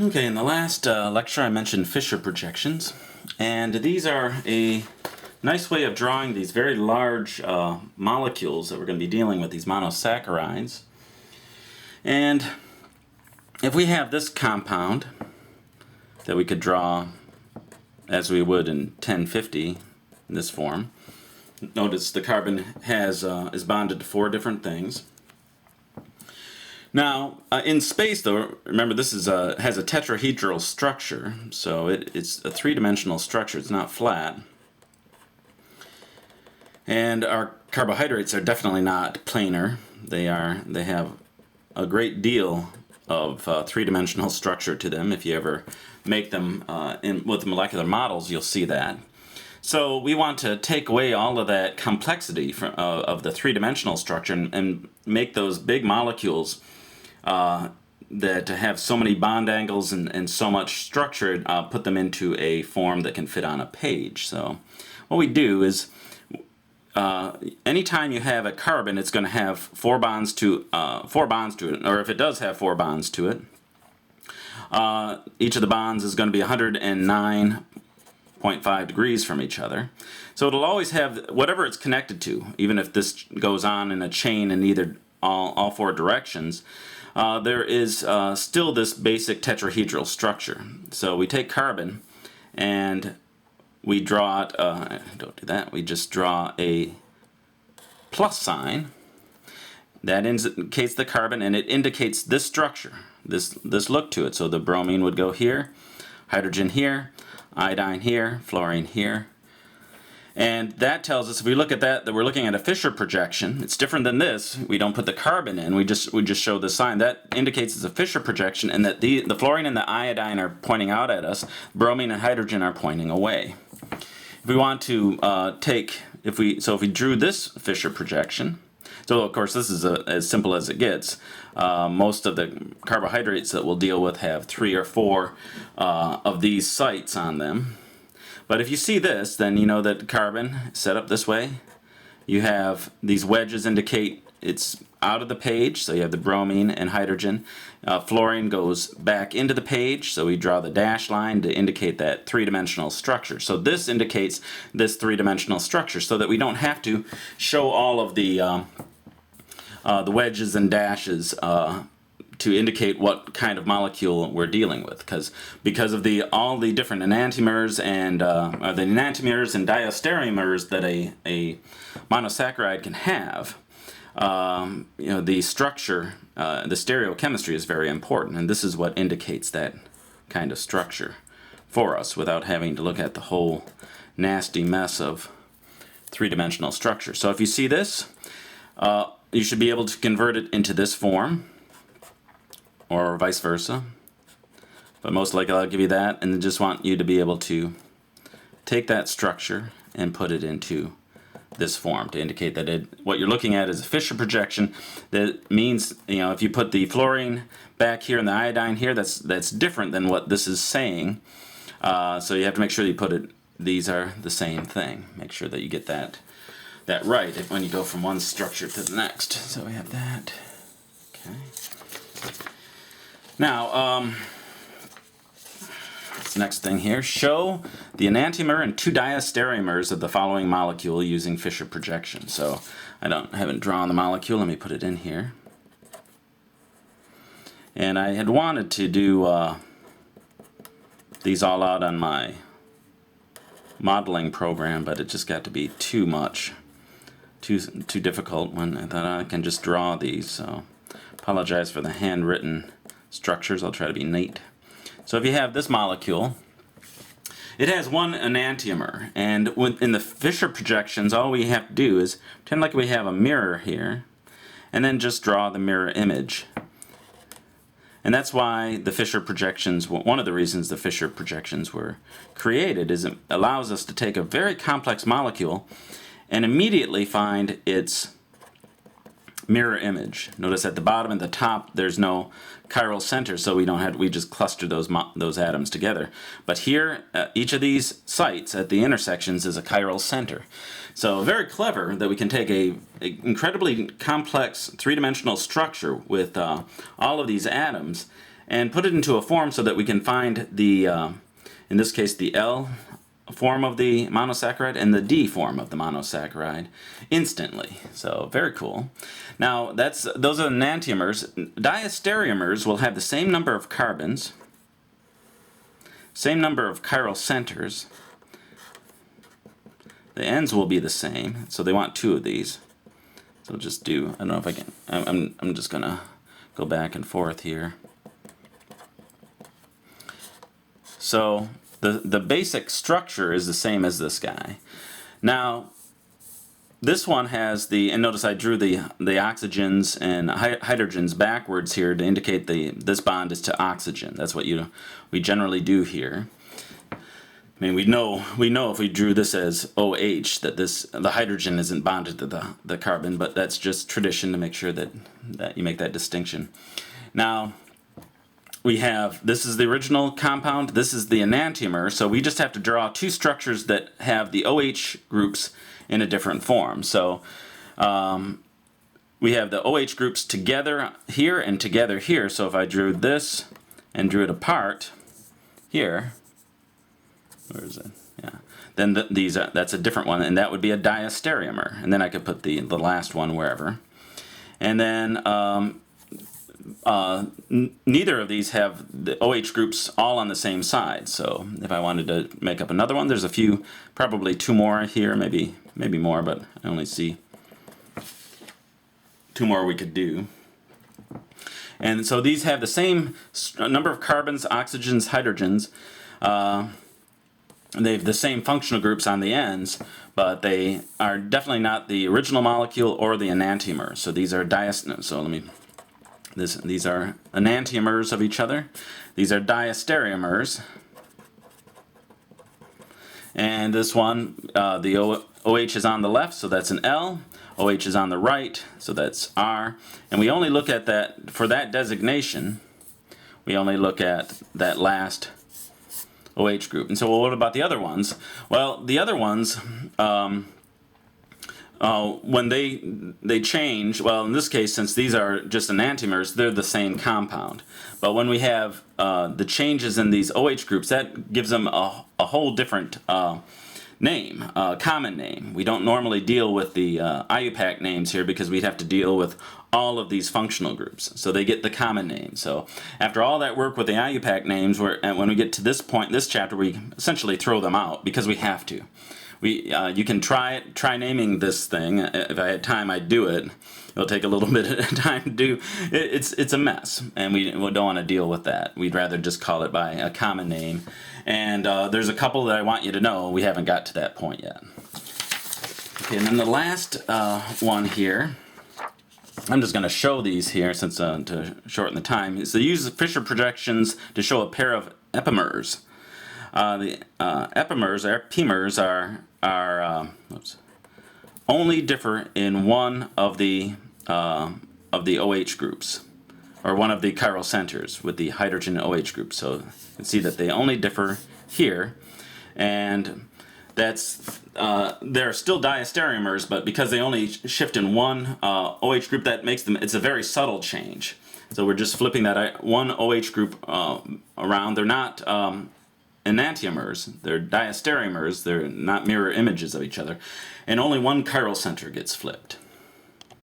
Okay, in the last lecture I mentioned Fischer projections, and these are a nice way of drawing these very large molecules that we're going to be dealing with, these monosaccharides. And if we have this compound that we could draw as we would in 1050 in this form, notice the carbon is bonded to 4 different things. Now, in space, though, remember this has a tetrahedral structure, so it's a 3-dimensional structure. It's not flat. And our carbohydrates are definitely not planar. They have a great deal of 3-dimensional structure to them. If you ever make them with molecular models, you'll see that. So we want to take away all of that complexity of the 3-dimensional structure and make those big molecules that have so many bond angles and so much structure, put them into a form that can fit on a page. So what we do is anytime you have a carbon, it's going to have 4 bonds to it, or if it does have 4 bonds to it, each of the bonds is going to be 109.5 degrees from each other. So it'll always have whatever it's connected to, even if this goes on in a chain in either all 4 directions. There is still this basic tetrahedral structure. So we take carbon and we draw it, don't do that, we just draw a plus sign that indicates the carbon, and it indicates this structure, this look to it. So the bromine would go here, hydrogen here, iodine here, fluorine here. And that tells us, if we look at that we're looking at a Fischer projection. It's different than this. We don't put the carbon in. We just show the sign. That indicates it's a Fischer projection, and that the fluorine and the iodine are pointing out at us. Bromine and hydrogen are pointing away. If we want to if we drew this Fischer projection, so of course this is as simple as it gets. Most of the carbohydrates that we'll deal with have 3 or 4 of these sites on them. But if you see this, then you know that carbon is set up this way. You have these wedges indicate it's out of the page, so you have the bromine and hydrogen. Fluorine goes back into the page, so we draw the dashed line to indicate that 3-dimensional structure. So this indicates this 3-dimensional structure, so that we don't have to show all of the wedges and dashes to indicate what kind of molecule we're dealing with, because of all the different enantiomers and diastereomers that a monosaccharide can have. The structure, the stereochemistry is very important, and this is what indicates that kind of structure for us without having to look at the whole nasty mess of 3-dimensional structure. So if you see this, you should be able to convert it into this form, or vice versa, but most likely I'll give you that, and then just want you to be able to take that structure and put it into this form to indicate that what you're looking at is a Fischer projection. That means, if you put the fluorine back here and the iodine here, that's different than what this is saying. So you have to make sure that you put it, these are the same thing. Make sure that you get that right when you go from one structure to the next. So we have that. Okay. Now, this next thing here, show the enantiomer and 2 diastereomers of the following molecule using Fischer projection. So I haven't drawn the molecule. Let me put it in here. And I had wanted to do these all out on my modeling program, but it just got to be too much, too difficult when I thought I can just draw these. So apologize for the handwritten structures. I'll try to be neat. So if you have this molecule, it has 1 enantiomer, and in the Fischer projections, all we have to do is pretend like we have a mirror here, and then just draw the mirror image. And that's why the Fischer projections, one of the reasons the Fischer projections were created, is it allows us to take a very complex molecule and immediately find its mirror image. Notice at the bottom and the top there's no chiral center, so we just cluster those atoms together. But here, each of these sites at the intersections is a chiral center. So very clever that we can take a incredibly complex 3-dimensional structure with all of these atoms and put it into a form so that we can find the, in this case, the L form of the monosaccharide and the D form of the monosaccharide instantly. So very cool. Now those are the enantiomers. Diastereomers will have the same number of carbons, same number of chiral centers. The ends will be the same, so they want 2 of these. So just do, I don't know if I can, I'm just gonna go back and forth here. So the basic structure is the same as this guy. Now, this one has and notice I drew the oxygens and hydrogens backwards here to indicate this bond is to oxygen. That's what we generally do here. I mean, we know if we drew this as OH that the hydrogen isn't bonded to the carbon, but that's just tradition to make sure that you make that distinction. Now, this is the original compound, this is the enantiomer, so we just have to draw 2 structures that have the OH groups in a different form. So we have the OH groups together here and together here, so if I drew this and drew it apart here, where is it? Yeah. Then that's a different one, and that would be a diastereomer, and then I could put the last one wherever. And then neither of these have the OH groups all on the same side. So if I wanted to make up another one, there's a few, probably 2 more here, maybe more, but I only see 2 more we could do. And so these have the same number of carbons, oxygens, hydrogens. They have the same functional groups on the ends, but they are definitely not the original molecule or the enantiomer. So these are these are enantiomers of each other. These are diastereomers. And this one, the OH is on the left, so that's an L. OH is on the right, so that's R. And we only look at that, for that designation, we only look at that last OH group. And so, well, what about the other ones? Well, the other ones, when they change, well, in this case, since these are just enantiomers, they're the same compound. But when we have the changes in these OH groups, that gives them a whole different name, common name. We don't normally deal with the IUPAC names here because we'd have to deal with all of these functional groups. So they get the common name. So after all that work with the IUPAC names, when we get to this point in this chapter, we essentially throw them out because we have to. You can try naming this thing. If I had time, I'd do it. It'll take a little bit of time to do. It's a mess, and we don't want to deal with that. We'd rather just call it by a common name. And there's a couple that I want you to know. We haven't got to that point yet. Okay, and then the last one here, I'm just going to show these here since to shorten the time, is they use Fischer projections to show a pair of epimers. The epimers, or epimers, only differ in one of the OH groups, or one of the chiral centers with the hydrogen OH group. So you can see that they only differ here, and that's they're still diastereomers, but because they only shift in one OH group, that makes them, it's a very subtle change. So we're just flipping that one OH group around. They're not enantiomers, they're diastereomers, they're not mirror images of each other, and only one chiral center gets flipped.